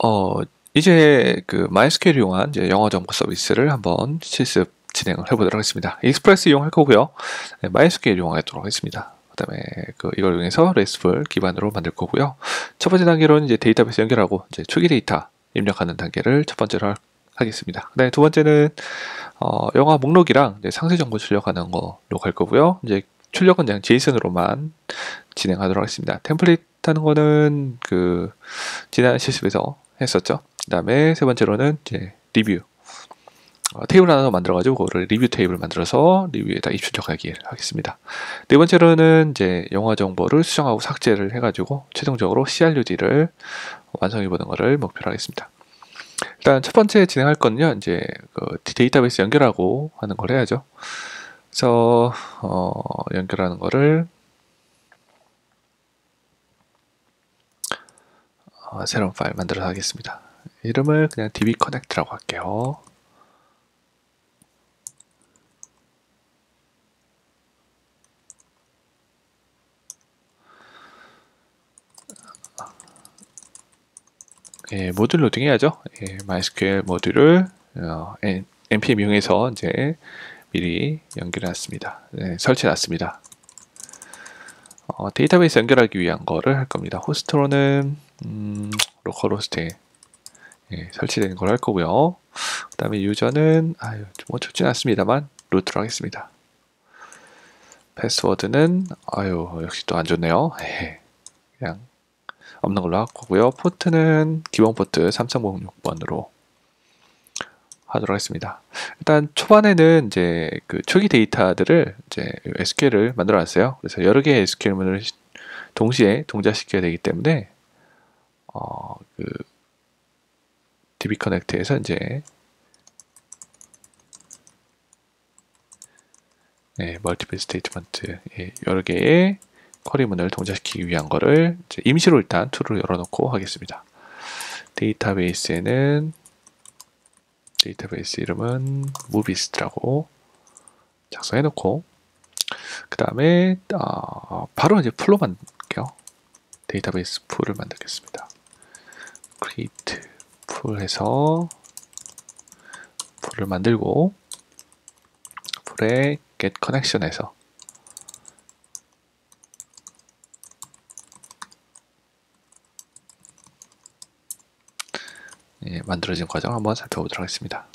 어, 이제 그 MySQL 이용한 이제 영어 정보 서비스를 한번 실습 진행을 해보도록 하겠습니다. 익스프레스 이용할 거고요. 네, MySQL 이용하도록 하겠습니다. 그다음에 이걸 이용해서 RESTful 기반으로 만들 거고요. 첫 번째 단계로는 이제 데이터베이스 연결하고 이제 초기 데이터 입력하는 단계를 첫 번째로 하겠습니다. 그다음에 두 번째는 영화 목록이랑 이제 상세 정보 출력하는 거로 갈 거고요. 이제 출력은 그냥 JSON으로만 진행하도록 하겠습니다. 템플릿 하는 거는 지난 실습에서 했었죠. 그 다음에 세 번째로는 이제 리뷰 테이블 하나 더 만들어가지고 그거를 리뷰 테이블 만들어서 리뷰에다 입출력하기 하겠습니다. 네 번째로는 이제 영화 정보를 수정하고 삭제를 해가지고 최종적으로 CRUD를 완성해보는 것을 목표로 하겠습니다. 일단 첫 번째 진행할 거는요, 이제 데이터베이스 연결하고 하는 걸 해야죠. 그래서 연결하는 거를 새로운 파일 만들어서 하겠습니다. 이름을 그냥 dbconnect라고 할게요. 예, 모듈 로딩 해야죠. 예, MySQL 모듈을 npm 이용해서 이제 미리 연결해 놨습니다. 네, 설치해 놨습니다. 데이터베이스 연결하기 위한 거를 할 겁니다. 호스트로는 로컬호스트에 설치되는 걸 할 거고요. 그 다음에 유저는 뭐 좋진 않습니다만 루트로 하겠습니다. 패스워드는 역시 또 안 좋네요. 그냥 없는 걸로 할 거고요. 포트는 기본 포트 3306번으로 하도록 하겠습니다. 일단 초반에는 이제 초기 데이터들을 이제 SQL을 만들어 놨어요. 그래서 여러 개의 SQL문을 동시에 동작시켜야 되기 때문에 dbconnect에서 이제 멀티플 스테이트먼트 여러 개의 쿼리문을 동작시키기 위한 거를 이제 임시로 일단 툴을 열어놓고 하겠습니다. 데이터베이스에는 데이터베이스 이름은 movist라고 작성해놓고 그 다음에 바로 이제 풀로 만들게요. 데이터베이스 풀을 만들겠습니다. create 풀 해서 풀을 만들고 풀에 get connection 해서 만들어진 과정 한번 살펴보도록 하겠습니다.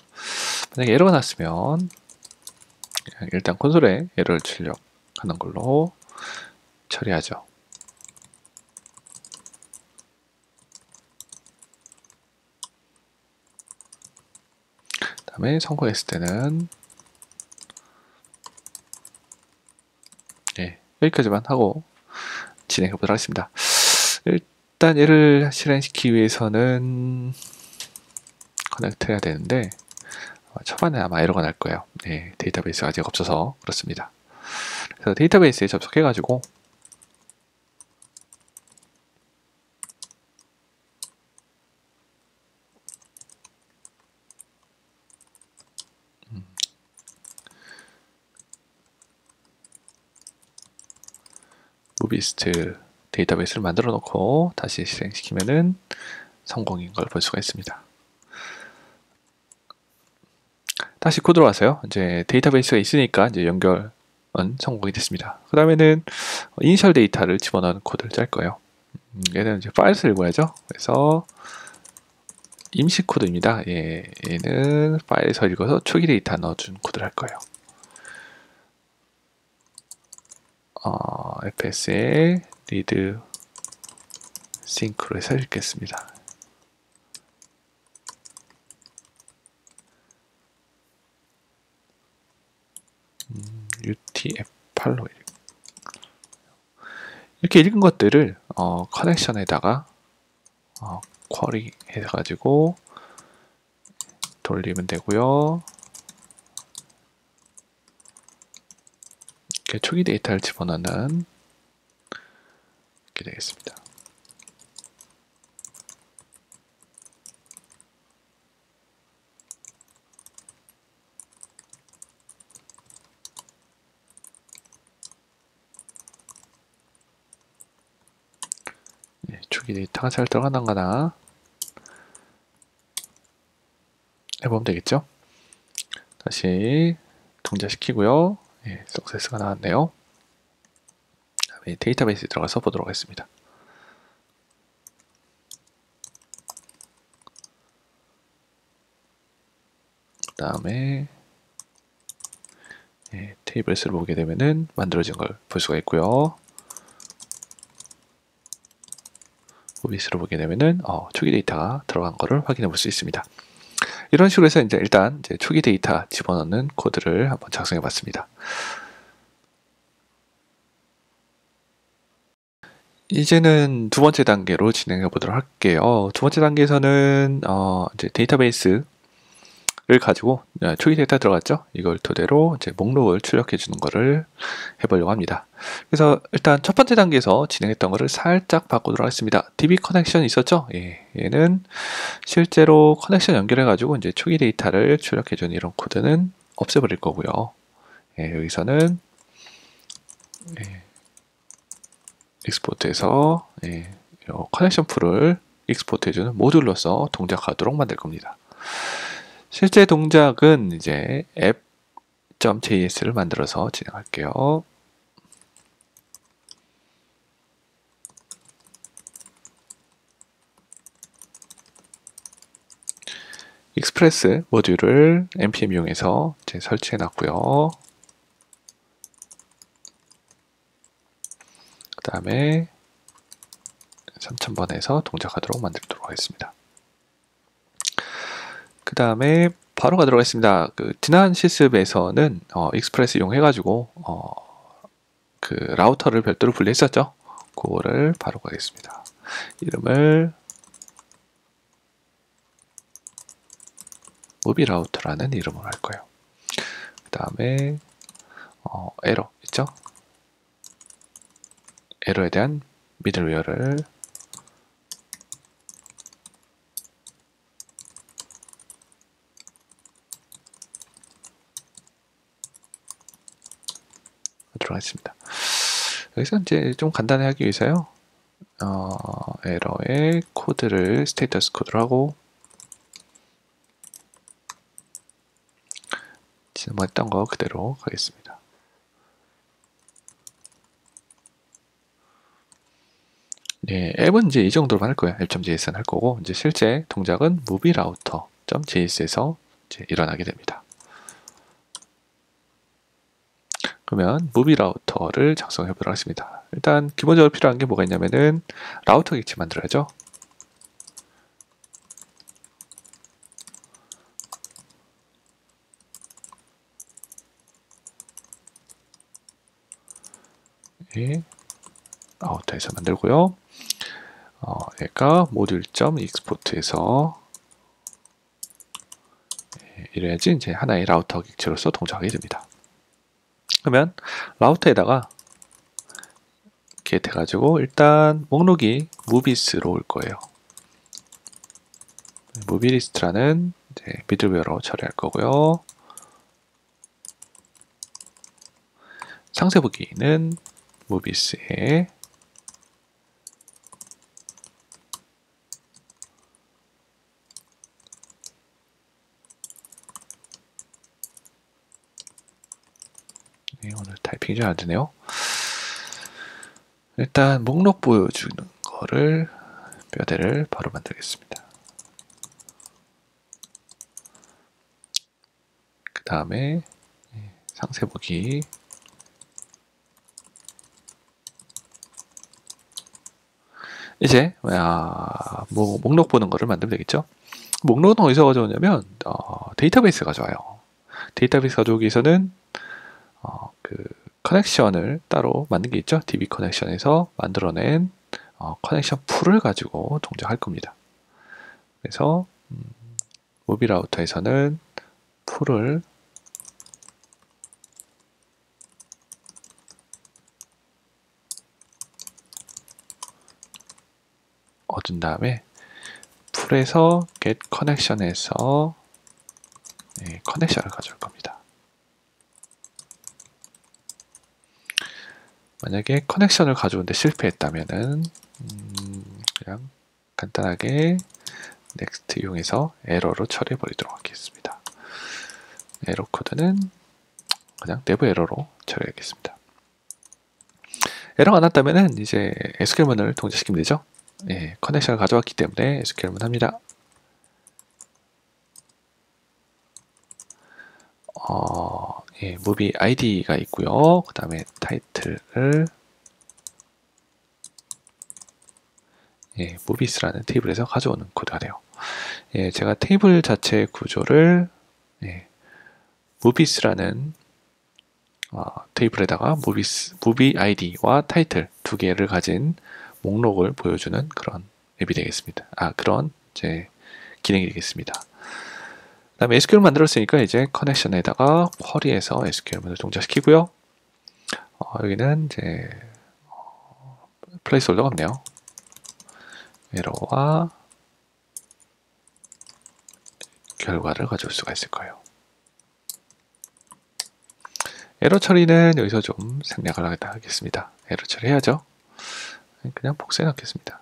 만약에 에러가 났으면 일단 콘솔에 에러를 출력하는 걸로 처리하죠. 그 다음에 성공했을 때는 여기까지만 하고 진행해 보도록 하겠습니다. 일단 얘를 실행시키기 위해서는 커넥트 해야 되는데 초반에 아마 에러가 날 거예요. 데이터베이스가 아직 없어서 그렇습니다. 그래서 데이터베이스에 접속해 가지고 무비스트 데이터베이스를 만들어 놓고 다시 실행시키면은 성공인 걸 볼 수가 있습니다. 다시 코드로 와서요. 이제 데이터베이스가 있으니까 이제 연결은 성공이 됐습니다. 그 다음에는 이니셜 데이터를 집어넣은 코드를 짤 거예요. 얘는 이제 파일을 읽어야죠. 그래서 임시 코드입니다. 얘는 파일에서 읽어서 초기 데이터 넣어준 코드를 할 거예요. fs에 read sync로 해서 읽겠습니다. utf8로 이렇게 읽은 것들을 커넥션에다가 쿼리 해가지고 돌리면 되고요. 이렇게 초기 데이터를 집어넣는 이렇게 되겠습니다. 초기 데이터가 잘 들어가는가나 해보면 되겠죠. 다시 동작시키고요. 예, 석세스가 나왔네요. 다음에 데이터베이스에 들어가서 보도록 하겠습니다. 그 다음에 예, 테이블스를 보게 되면은 만들어진 걸 볼 수가 있고요. 오비스로 보게 되면은 초기 데이터가 들어간 거를 확인해 볼 수 있습니다. 이런 식으로 해서 일단 초기 데이터 집어넣는 코드를 한번 작성해 봤습니다. 이제는 두 번째 단계로 진행해 보도록 할게요. 두 번째 단계에서는 이제 데이터베이스를 가지고 초기 데이터 들어갔죠? 이걸 토대로 이제 목록을 출력해 주는 거를 해보려고 합니다. 그래서 일단 첫 번째 단계에서 진행했던 거를 살짝 바꾸도록 하겠습니다. DB 커넥션 있었죠? 예, 얘는 실제로 커넥션 연결해 가지고 이제 초기 데이터를 출력해 주는 이런 코드는 없애버릴 거고요. 예, 여기서는 예, 익스포트해서 커넥션 풀을 익스포트 해주는 모듈로서 동작하도록 만들 겁니다. 실제 동작은 이제 app.js를 만들어서 진행할게요. 익스프레스 모듈을 npm 이용해서 설치해 놨고요. 그 다음에 3000번에서 동작하도록 만들도록 하겠습니다. 그 다음에 바로 가도록 하겠습니다. 지난 실습에서는 익스프레스 이용해가지고 그 라우터를 별도로 분리했었죠. 그거를 바로 가겠습니다. 이름을 무비 라우터라는 이름으로 할 거예요. 그 다음에 에러 있죠? 에러에 대한 미들웨어를 들어가겠습니다. 여기서 이제 좀 간단히 하기 위해서요. 에러의 코드를 스테이터스 코드로 하고 지난번 했던 거 그대로 가겠습니다. 네, 앱은 이제 이 정도로만 할 거예요. app.js는 할 거고 이제 실제 동작은 movierouter.js에서 이제 일어나게 됩니다. 그러면 무비 라우터를 작성해 보도록 하겠습니다. 일단 기본적으로 필요한 게 뭐가 있냐면은 라우터 객체 만들어야죠. 예, 라우터에서 만들고요. 얘가 모듈.export에서 이래야지 이제 하나의 라우터 객체로서 동작하게 됩니다. 그러면 라우터에다가 get 해가지고 일단 목록이 무비스로 올 거예요. 무비리스트라는 미들웨어로 처리할 거고요. 상세 보기는 무비스에 오늘 타이핑이 잘 안되네요. 일단 목록 보여주는 거를 뼈대를 바로 만들겠습니다. 그 다음에 상세 보기 이제 목록 보는 거를 만들면 되겠죠. 목록은 어디서 가져오냐면 데이터베이스 가져와요. 데이터베이스 가져오기 위해서는 그 커넥션을 따로 만든 게 있죠. DB 커넥션에서 만들어낸 커넥션 풀을 가지고 동작할 겁니다. 그래서 무비 라우터에서는 풀을 얻은 다음에 풀에서 get connection에서 커넥션을 가져올 겁니다. 만약에 커넥션을 가져오는데 실패했다면은 그냥 간단하게 next 이용해서 에러로 처리해 버리도록 하겠습니다. 에러 코드는 그냥 내부 에러로 처리하겠습니다. 에러가 안 났다면은 이제 SQL문을 동작시키면 되죠. 예, 커넥션을 가져왔기 때문에 SQL문 합니다. 예, movie id가 있고요. 그 다음에 타이틀을 예, movies라는 테이블에서 가져오는 코드가 돼요. 예, 제가 테이블 자체 구조를 예, movies라는 테이블에다가 movie id와 타이틀 두 개를 가진 목록을 보여주는 그런 앱이 되겠습니다. 그런 이제 기능이 되겠습니다. 그 다음에 SQL 만들었으니까 이제 커넥션에다가 쿼리에서 SQL문을 동작시키고요. 여기는 이제 플레이스홀더가 없네요. 에러와 결과를 가져올 수가 있을 거예요. 에러 처리는 여기서 좀 생략을 하겠습니다. 에러 처리해야죠. 그냥 복사해 놓겠습니다.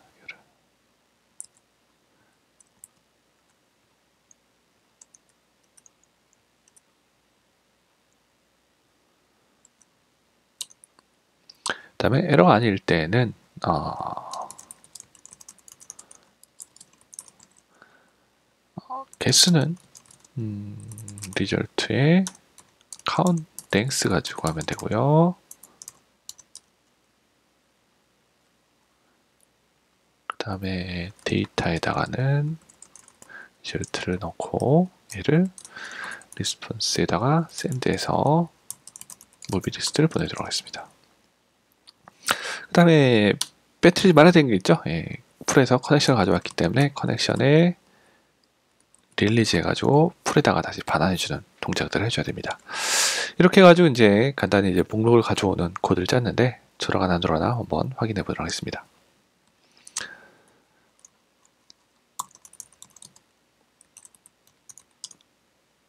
그 다음에 에러가 아닐 때는 개수는 리절트에 count length 가지고 하면 되고요. 그 다음에 데이터에다가는 리절트를 넣고 얘를 리스폰스에다가 샌드해서 무비 리스트를 보내도록 하겠습니다. 그 다음에 배틀이 말아야 되는 게 있죠. 예, 풀에서 커넥션을 가져왔기 때문에 커넥션에 릴리즈 해가지고 풀에다가 다시 반환해주는 동작들을 해줘야 됩니다. 이렇게 해가지고 이제 간단히 이제 목록을 가져오는 코드를 짰는데 돌아가나 안 돌아가나 한번 확인해 보도록 하겠습니다.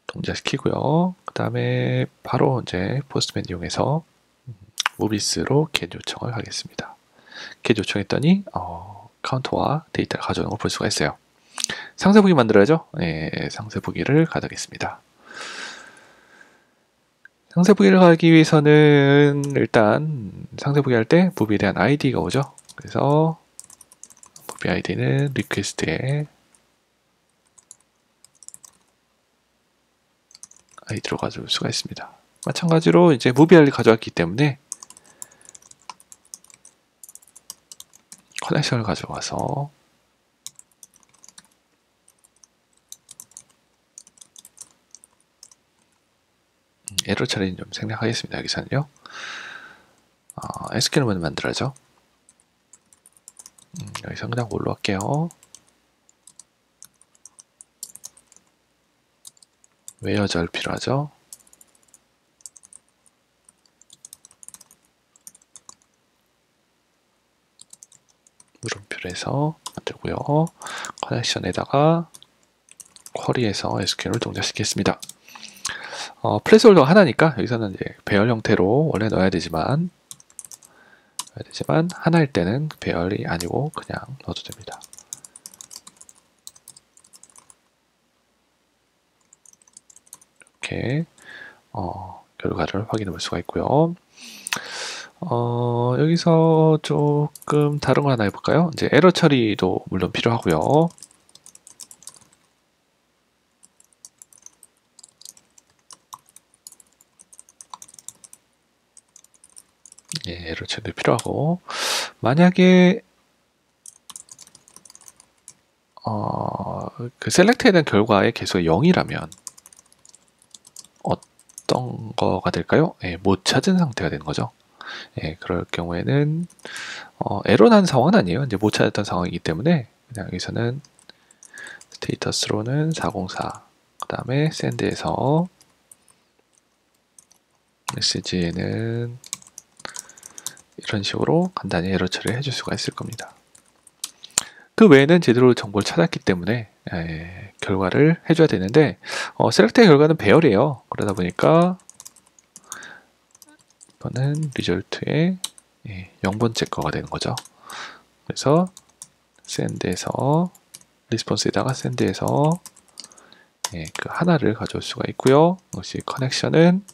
동작시키고요. 그 다음에 바로 이제 포스트맨 이용해서 모비스로 get 요청을 하겠습니다. get 요청했더니 카운터와 데이터를 가져오는 걸 볼 수가 있어요. 상세보기 만들어야죠. 네, 상세보기를 가져가겠습니다. 상세보기를 가기 위해서는 일단 상세보기 할 때 무비에 대한 아이디가 오죠. 그래서 무비 아이디는 리퀘스트에 아이디로 가져올 수가 있습니다. 마찬가지로 이제 무비 아이디를 가져왔기 때문에 커넥션을 가져와서 에러 처리는 좀 생략하겠습니다. 여기서는요. SQL문을 만들어야죠. 여기서 그냥 올라갈게요. 웨어절 필요하죠. 물음표를 해서 만들고요. 커넥션에다가 쿼리에서 SQL을 동작시키겠습니다. 플레이스홀더가 하나니까 여기서는 이제 배열 형태로 원래 넣어야 되지만 하나일 때는 배열이 아니고 그냥 넣어도 됩니다. 이렇게 결과를 확인해 볼 수가 있고요. 여기서 조금 다른 거 하나 해볼까요? 이제 에러 처리도 물론 필요하고요. 예, 에러 처리도 필요하고 만약에 그 셀렉트에 대한 결과의 개수가 0이라면 어떤 거가 될까요? 예, 못 찾은 상태가 되는 거죠. 예, 그럴 경우에는 에러 난 상황은 아니에요. 이제 못 찾았던 상황이기 때문에 그냥 여기서는 스테이터스로는 404, 그 다음에 샌드에서 메시지에는 이런 식으로 간단히 에러 처리를 해줄 수가 있을 겁니다. 그 외에는 제대로 정보를 찾았기 때문에 결과를 해줘야 되는데 셀렉트의 결과는 배열이에요. 그러다 보니까 이거는 리절트의 0번째 거가 되는 거죠. 그래서 샌드에서 리스폰스에다가 샌드해서 그 하나를 가져올 수가 있고요. 역시 커넥션은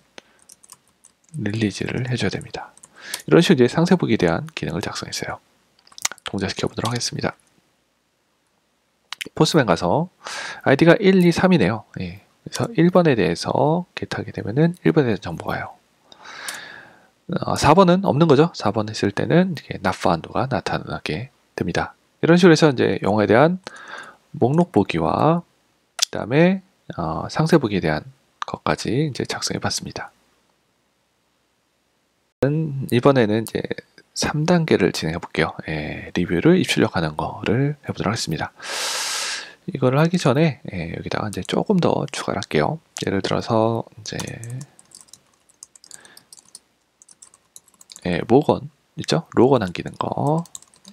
릴리즈를 해줘야 됩니다. 이런 식으로 이제 상세 보기에 대한 기능을 작성했어요. 동작시켜 보도록 하겠습니다. 포스맨 가서 아이디가 1, 2, 3이네요. 그래서 1번에 대해서 get하게 되면은 1번에 대한 정보가 와요. 4번은 없는 거죠. 4번 했을 때는 이렇게 not found가 나타나게 됩니다. 이런 식으로 해서 이제 영어에 대한 목록 보기와 그 다음에 상세 보기에 대한 것까지 이제 작성해 봤습니다. 이번에는 이제 3단계를 진행해 볼게요. 리뷰를 입출력하는 거를 해보도록 하겠습니다. 이거를 하기 전에 여기다가 이제 조금 더 추가를 할게요. 예를 들어서 이제 로건 있죠? 로건 남기는 거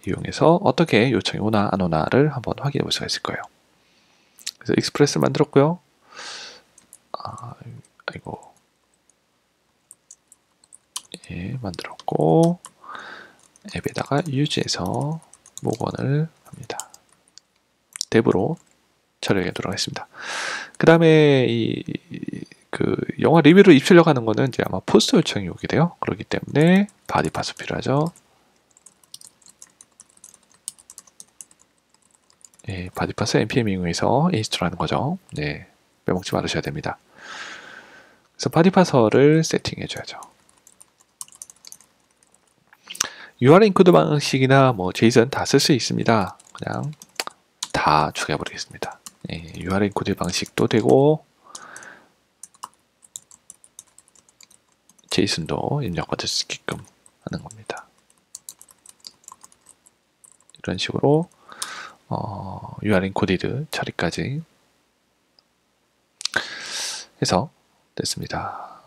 이용해서 어떻게 요청이 오나 안 오나를 한번 확인해 볼 수가 있을 거예요. 그래서 익스프레스 만들었고요. 아이고. 만들었고 앱에다가 유즈해서 로건을 합니다. 탭으로 처리해 도록 하겠습니다. 그 다음에 그 영화 리뷰를 입출력 하는 거는 이제 아마 포스트 요청이 오게 돼요. 그렇기 때문에 바디 파스 필요하죠. 바디 파스 npm 이용해서 인스톨하는 거죠. 빼먹지 말으셔야 됩니다. 그래서 바디 파서를 세팅해 줘야죠. URL 인코드 방식이나 뭐 JSON 다 쓸 수 있습니다. 그냥 다 추가해 버리겠습니다. URL 인코드 방식도 되고 JSON도 입력받을 수 있게끔 하는 겁니다. 이런 식으로 URL 인코디드 처리까지 해서 됐습니다.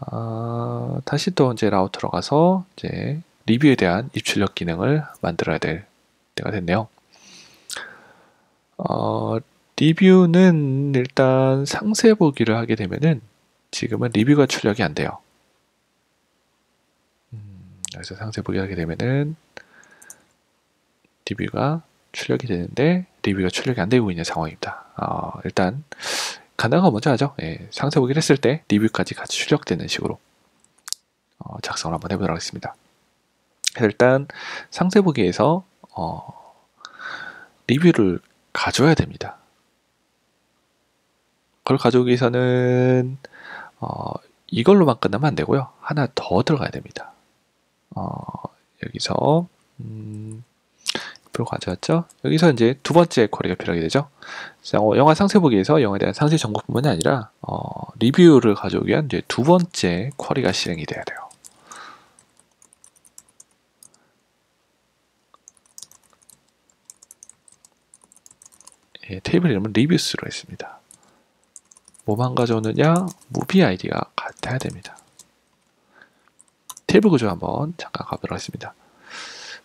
다시 또 이제 라우터로 가서 이제 리뷰에 대한 입출력 기능을 만들어야 될 때가 됐네요. 리뷰는 일단 상세 보기를 하게 되면은 지금은 리뷰가 출력이 안 돼요. 그래서 상세 보기를 하게 되면은 리뷰가 출력이 되는데 리뷰가 출력이 안 되고 있는 상황입니다. 일단 가능한 거 먼저 하죠. 상세 보기를 했을 때 리뷰까지 같이 출력되는 식으로 작성을 한번 해보도록 하겠습니다. 일단 상세 보기에서 리뷰를 가져야 됩니다. 그걸 가져오기 위해서는 이걸로만 끝나면 안 되고요. 하나 더 들어가야 됩니다. 여기서 가져왔죠. 여기서 이제 두 번째 쿼리가 필요하게 되죠. 영화 상세 보기에서 영화에 대한 상세 정보뿐만이 아니라 리뷰를 가져오기 위한 이제 두 번째 쿼리가 실행이 돼야 돼요. 테이블 이름은 리뷰스로 했습니다. 뭐만 가져오느냐? 무비 아이디가 같아야 됩니다. 테이블 구조 한번 잠깐 가보도록 하겠습니다.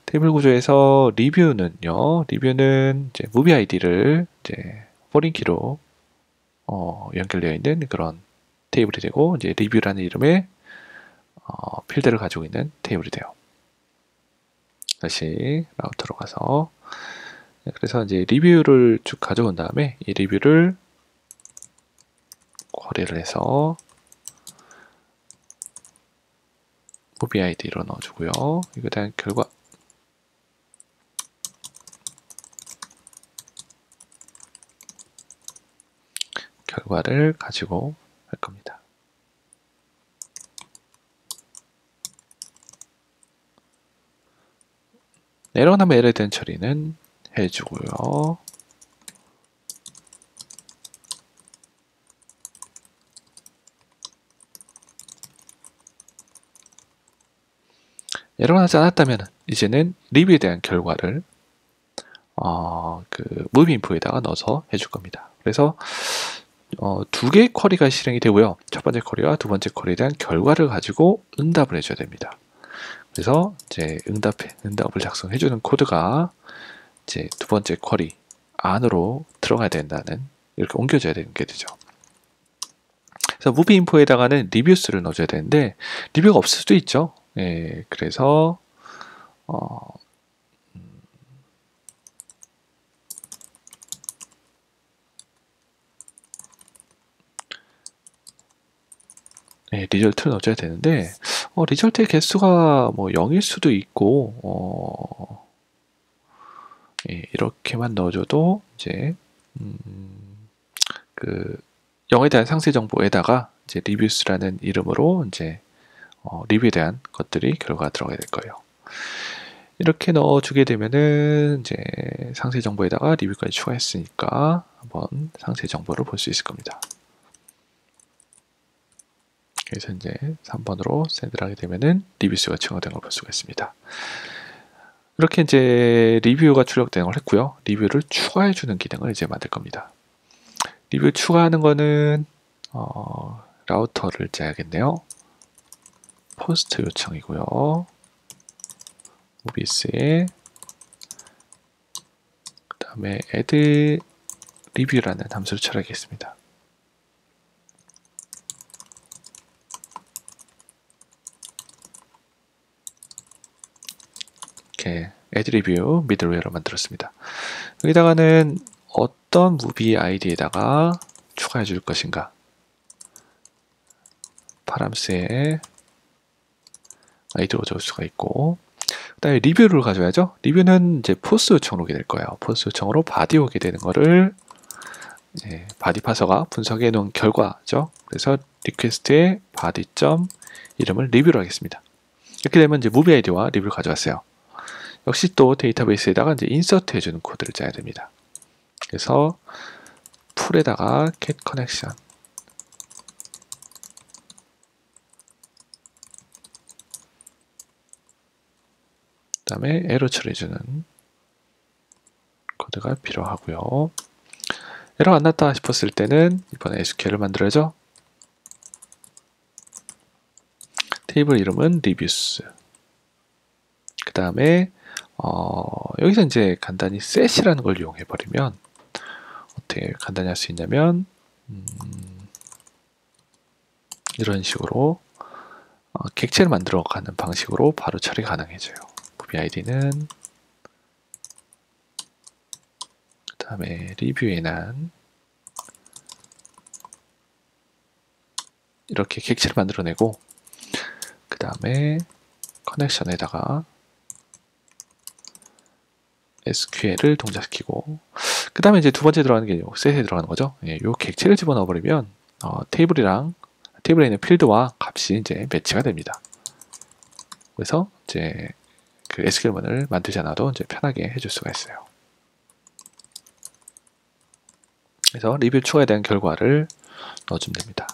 테이블 구조에서 리뷰는요. 리뷰는 이제 무비 아이디를 이제 포린 키로 연결되어 있는 그런 테이블이 되고 이제 리뷰라는 이름의 필드를 가지고 있는 테이블이 돼요. 다시 라우터로 가서 그래서 이제 리뷰를 쭉 가져온 다음에 이 리뷰를 쿼리를 해서 무비 아이디로 넣어주고요. 이거에 대한 결과를 가지고 할 겁니다. 에러가 나면 에러에 대한 처리는 해주고요. 에러가 나지 않았다면 이제는 리뷰에 대한 결과를 그 무비 인포에다가 넣어서 해줄 겁니다. 그래서 두 개의 쿼리가 실행이 되고요. 첫 번째 쿼리와 두 번째 쿼리에 대한 결과를 가지고 응답을 해줘야 됩니다. 그래서 이제 응답을 작성해주는 코드가 이제 두 번째 쿼리 안으로 들어가야 된다는 이렇게 옮겨져야 되는 게 되죠. 그래서 무비 인포에다가는 리뷰스를 넣어줘야 되는데 리뷰가 없을 수도 있죠. 그래서 네, 리절트를 넣어줘야 되는데 리절트의 개수가 뭐 0일 수도 있고 예, 이렇게만 넣어줘도 이제 그 0에 대한 상세 정보에다가 이제 리뷰스라는 이름으로 이제 리뷰에 대한 것들이 결과가 들어가게 될 거예요. 이렇게 넣어주게 되면은 이제 상세 정보에다가 리뷰까지 추가했으니까 한번 상세 정보를 볼 수 있을 겁니다. 그래서 이제 3번으로 샌드를 하게 되면은 리뷰수가 증가된 걸 볼 수가 있습니다. 이렇게 이제 리뷰가 출력되는 걸 했고요. 리뷰를 추가해주는 기능을 이제 만들 겁니다. 리뷰 추가하는 거는 라우터를 짜야겠네요. 포스트 요청이고요. 모비스에 그 다음에 add review라는 함수를 처리하겠습니다. 이렇게 add review middleware를 만들었습니다. 여기다가는 어떤 무비 아이디에다가 추가해 줄 것인가, 파람스에 아이디로 적을 수가 있고, 그 다음에 리뷰를 가져야죠. 리뷰는 이제 포스 요청으로 오게 될 거예요. 포스 요청으로 바디 오게 되는 거를 바디 파서가 분석해 놓은 결과죠. 그래서 리퀘스트에 바디 점 이름을 리뷰로 하겠습니다. 이렇게 되면 이제 무비 아이디와 리뷰를 가져왔어요. 역시 또 데이터베이스에다가 이제 인서트 해주는 코드를 짜야 됩니다. 그래서 풀에다가 get connection, 그 다음에 에러 처리해주는 코드가 필요하고요. 에러 안 났다 싶었을 때는 이번에 SQL을 만들어야죠. 테이블 이름은 reviews. 그 다음에 여기서 이제 간단히 set이라는 걸 이용해 버리면 어떻게 간단히 할 수 있냐면 이런 식으로 객체를 만들어 가는 방식으로 바로 처리 가능해져요. 무비 아이디는 그 다음에 리뷰에 난 이렇게 객체를 만들어내고, 그 다음에 커넥션에다가 SQL을 동작시키고, 그 다음에 이제 두 번째 들어가는 게 셋에 들어가는 거죠. 이 객체를 집어넣어 버리면 테이블에 있는 필드와 값이 이제 매치가 됩니다. 그래서 이제 그 SQL문을 만들지 않아도 이제 편하게 해줄 수가 있어요. 그래서 리뷰 추가에 대한 결과를 넣어주면 됩니다.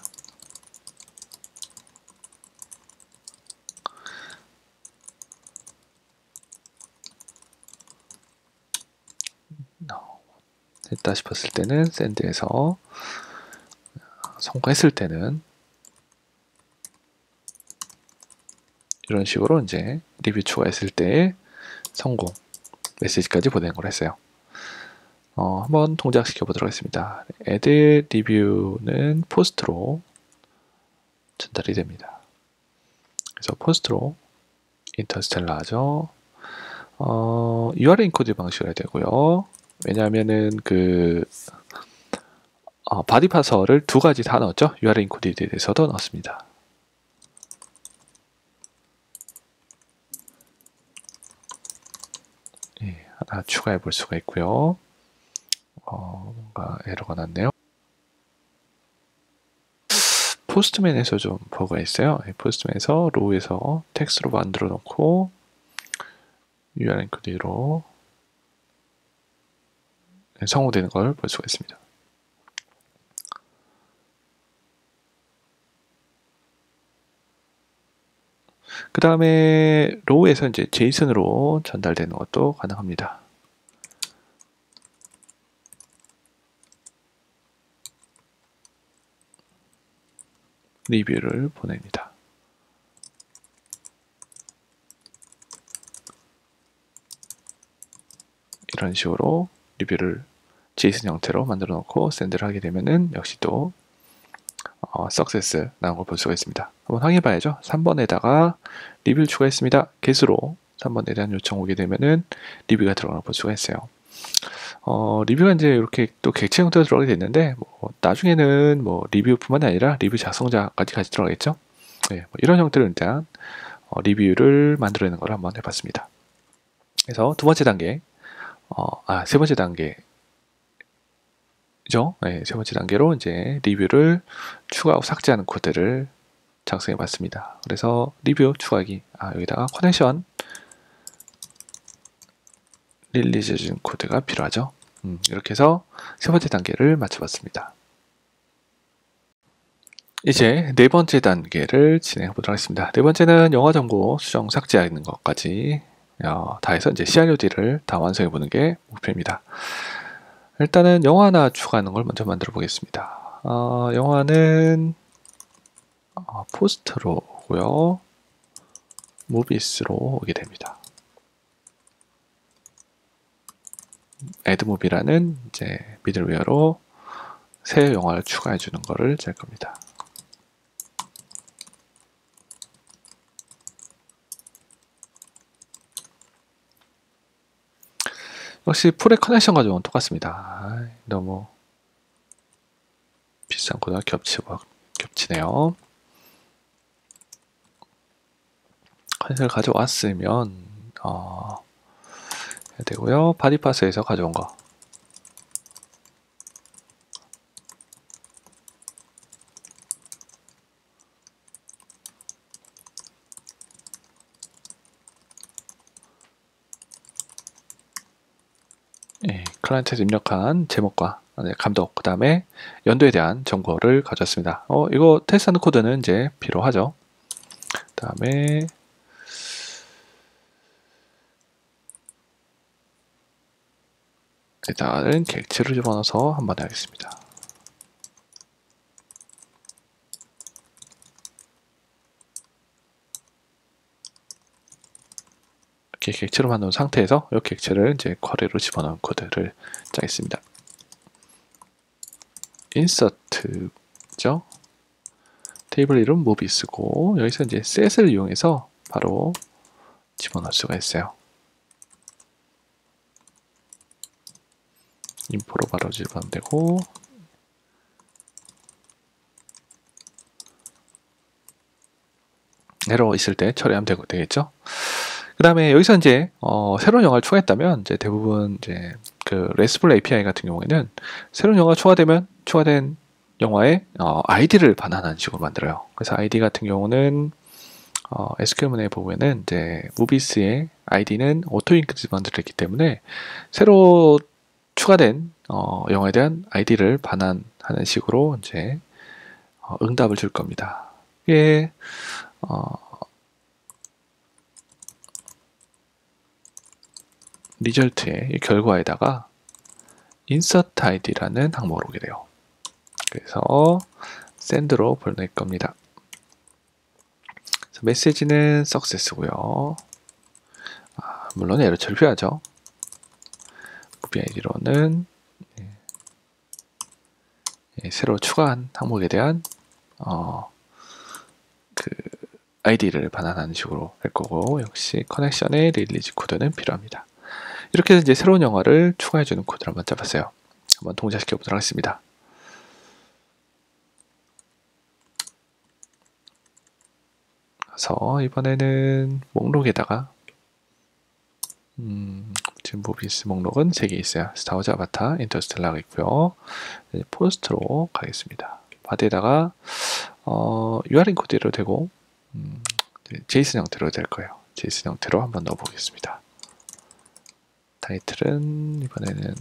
됐다 싶었을 때는 샌드에서, 성공했을 때는 이런 식으로 이제 리뷰 추가했을 때 성공 메시지까지 보내는 걸 했어요. 한번 동작시켜 보도록 하겠습니다. add review는 포스트로 전달이 됩니다. 그래서 포스트로 인터스텔라죠. URL 인코드 방식을 해야 되고요. 왜냐하면은 바디 파서를 두 가지 다 넣었죠. URL 인코드에 대해서도 넣었습니다. 예, 하나 추가해 볼 수가 있고요. 뭔가 에러가 났네요. 포스트맨에서 좀 버그가 있어요. 포스트맨에서 로우에서 텍스트로 만들어 놓고 URL 인코드로 성공되는 걸 볼 수가 있습니다. 그 다음에 로우에서 이제 제이슨으로 전달되는 것도 가능합니다. 리뷰를 보냅니다. 이런 식으로 리뷰를 제이슨 형태로 만들어 놓고 샌드를 하게 되면은 역시 또 석세스 나온 걸 볼 수가 있습니다. 한번 확인해 봐야죠. 3번에다가 리뷰를 추가했습니다. 개수로 3번에 대한 요청 오게 되면은 리뷰가 들어가는 걸 볼 수가 있어요. 리뷰가 이제 이렇게 또 객체 형태로 들어가게 됐는데, 뭐 나중에는 뭐 리뷰뿐만 아니라 리뷰 작성자까지 같이 들어가겠죠. 네, 뭐 이런 형태로 일단 리뷰를 만들어내는 걸 한번 해봤습니다. 그래서 두 번째 단계, 세 번째 단계죠. 네, 세 번째 단계로 이제 리뷰를 추가하고 삭제하는 코드를 작성해 봤습니다. 그래서 리뷰 추가하기, 여기다가 커넥션 릴리즈 준 코드가 필요하죠. 이렇게 해서 세 번째 단계를 마쳐봤습니다. 이제 네 번째 단계를 진행해 보도록 하겠습니다. 네 번째는 영화 정보 수정 삭제하는 것까지 다 해서 이제 CRUD를 다 완성해 보는 게 목표입니다. 일단은 영화 하나 추가하는 걸 먼저 만들어 보겠습니다. 영화는 포스트로 오고요. 무비스로 오게 됩니다. 애드무비라는 이제 미들웨어로 새 영화를 추가해 주는 거를 짤 겁니다. 역시 풀의 커넥션 가져온 똑같습니다. 너무 비싼 코드가 겹치네요. 커넥션을 가져왔으면 해야 되고요. 바디파스에서 가져온 거 클라이언트에서 입력한 제목과 감독, 그 다음에 연도에 대한 정보를 가져왔습니다. 이거 테스트하는 코드는 이제 필요하죠. 그 다음에 일단은 객체를 집어넣어서 한번 해야겠습니다. 이렇게 객체로 만든 상태에서 이 객체를 이제 쿼리로 집어넣은 코드를 짜겠습니다. 인서트죠. 테이블 이름 무비스고 여기서 이제 set을 이용해서 바로 집어넣을 수가 있어요. 인포로 바로 집어넣으면 되고, 에러 있을 때 처리하면 되겠죠. 그 다음에 여기서 이제 새로운 영화를 추가했다면 이제 대부분 이제 그 RESTful API 같은 경우에는 새로운 영화가 추가되면 추가된 영화의 ID를 반환하는 식으로 만들어요. 그래서 ID 같은 경우는 SQL문에 보면은 이제 무비스의 ID는 오토 인크리즈 만들었기 때문에 새로 추가된 영화에 대한 ID를 반환하는 식으로 이제 응답을 줄 겁니다. 이게 리절트의 결과에다가 insert id라는 항목을 오게 돼요. 그래서 send로 보낼 겁니다. 그래서 메시지는 success고요. 물론 에러 처리해야죠. 무비 아이디로는 새로 추가한 항목에 대한 그 아이디를 반환하는 식으로 할 거고, 역시 커넥션의 릴리즈 코드는 필요합니다. 이렇게 해서 이제 새로운 영화를 추가해주는 코드를 한번 짜봤어요. 한번 동작시켜 보도록 하겠습니다. 그래서 이번에는 목록에다가 지금 무비스 목록은 3개 있어요. 스타워즈, 아바타, 인터스텔라가 있고요. 포스트로 가겠습니다. 바디에다가 URL 코드로 되고 제이슨 형태로 될 거예요. 제이슨 형태로 한번 넣어 보겠습니다. 타이틀은 이번에는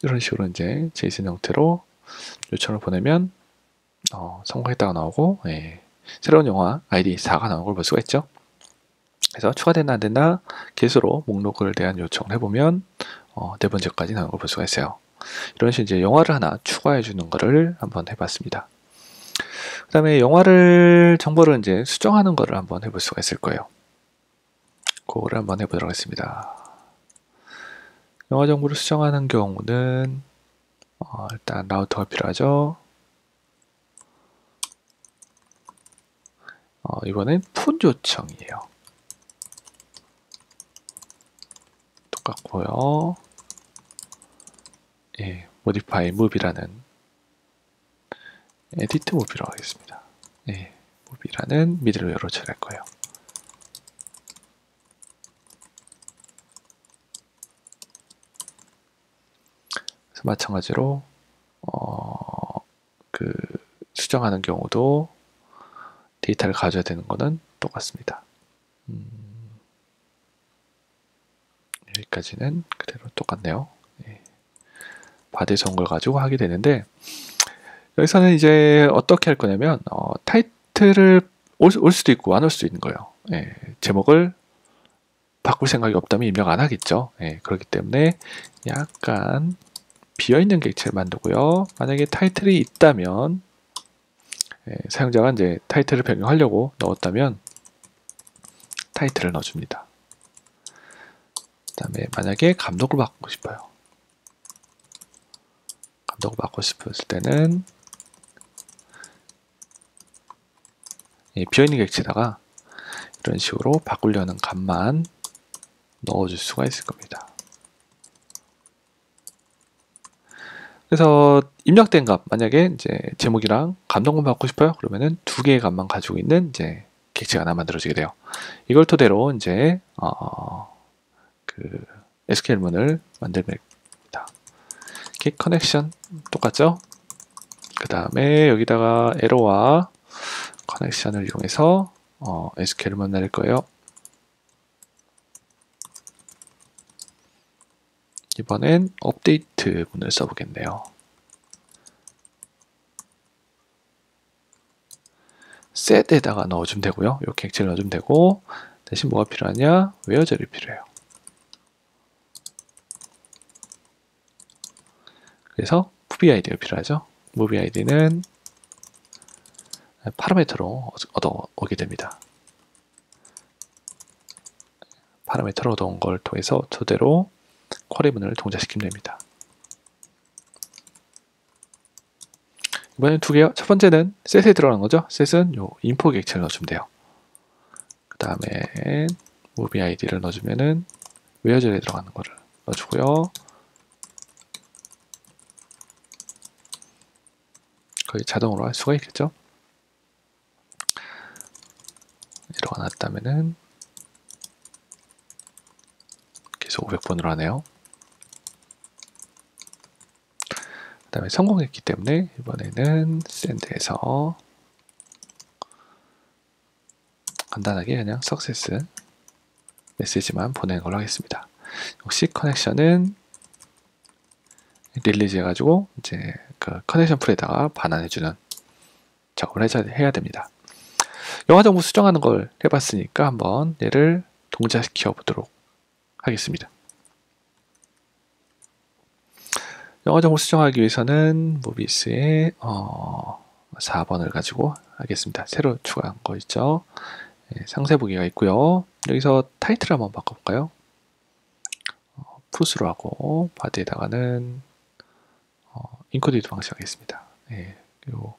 이런 식으로 이제 제이슨 형태로 요청을 보내면 성공했다가 나오고, 새로운 영화 아이디 4가 나온 걸 볼 수가 있죠. 그래서 추가됐나 안 됐나 개수로 목록을 대한 요청을 해보면 네 번째까지 나온 걸 볼 수가 있어요. 이런 식으로 이제 영화를 하나 추가해 주는 거를 한번 해봤습니다. 그 다음에 정보를 이제 수정하는 거를 한번 해볼 수가 있을 거예요. 그거를 한번 해보도록 하겠습니다. 영화 정보를 수정하는 경우는 일단 라우터가 필요하죠. 이번엔 푼 요청이에요. 똑같고요. 예, modify move이라는 edit move로 하겠습니다. 예, move이라는 미들웨어로 처리할 거예요. 그래서 마찬가지로 그 수정하는 경우도 데이터를 가져야 되는 거는 똑같습니다. 여기까지는 그대로 똑같네요. 예. 바디에서 온 걸 가지고 하게 되는데, 여기서는 이제 어떻게 할 거냐면 타이틀을 올 수도 있고 안 올 수도 있는 거예요. 예. 제목을 바꿀 생각이 없다면 입력 안 하겠죠. 예. 그렇기 때문에 약간 비어있는 객체를 만들고요. 만약에 타이틀이 있다면 사용자가 이제 타이틀을 변경하려고 넣었다면 타이틀을 넣어줍니다. 그 다음에 만약에 감독을 바꾸고 싶어요. 감독을 바꾸고 싶었을 때는 비어있는 객체에다가 이런 식으로 바꾸려는 값만 넣어줄 수가 있을 겁니다. 그래서 입력된 값, 만약에 이제 제목이랑 감독만 바꾸고 싶어요. 그러면은 두 개의 값만 가지고 있는 이제 객체가 하나 만들어지게 돼요. 이걸 토대로 이제 그 SQL문을 만들면 됩니다. get connection 똑같죠? 그 다음에 여기다가 에러와 커넥션을 이용해서 SQL문 낼 거예요. 이번엔 업데이트 문을 써보겠네요. set에다가 넣어주면 되고요. 이 객체를 넣어주면 되고, 대신 뭐가 필요하냐? where절이 필요해요. 그래서 movie id가 필요하죠. movie id는 파라미터로 얻어오게 됩니다. 파라미터로 얻어온 걸 통해서 토대로 쿼리문을 동작시키면 됩니다. 이번엔 두 개요. 첫 번째는 set에 들어가는 거죠. set은 요 info 객체를 넣어주면 돼요. 그 다음에 movie id를 넣어주면은 where절에 들어가는 거를 넣어주고요. 거의 자동으로 할 수가 있겠죠. 에러가 났다면은 계속 500번으로 하네요. 그 다음에 성공했기 때문에 이번에는 send에서 간단하게 그냥 success 메시지만 보내는 걸로 하겠습니다. 역시 커넥션은 릴리즈 해가지고 이제 그 커넥션 풀에다가 반환해주는 작업을 해야 됩니다. 영화 정보 수정하는 걸 해봤으니까 한번 얘를 동작시켜 보도록 하겠습니다. 영화 정보 수정하기 위해서는 모비스의 4번을 가지고 하겠습니다. 새로 추가한 거 있죠. 상세 보기가 있고요. 여기서 타이틀 한번 바꿔볼까요? 풋으로 하고 바디에다가는 인코디드 방식 하겠습니다. 요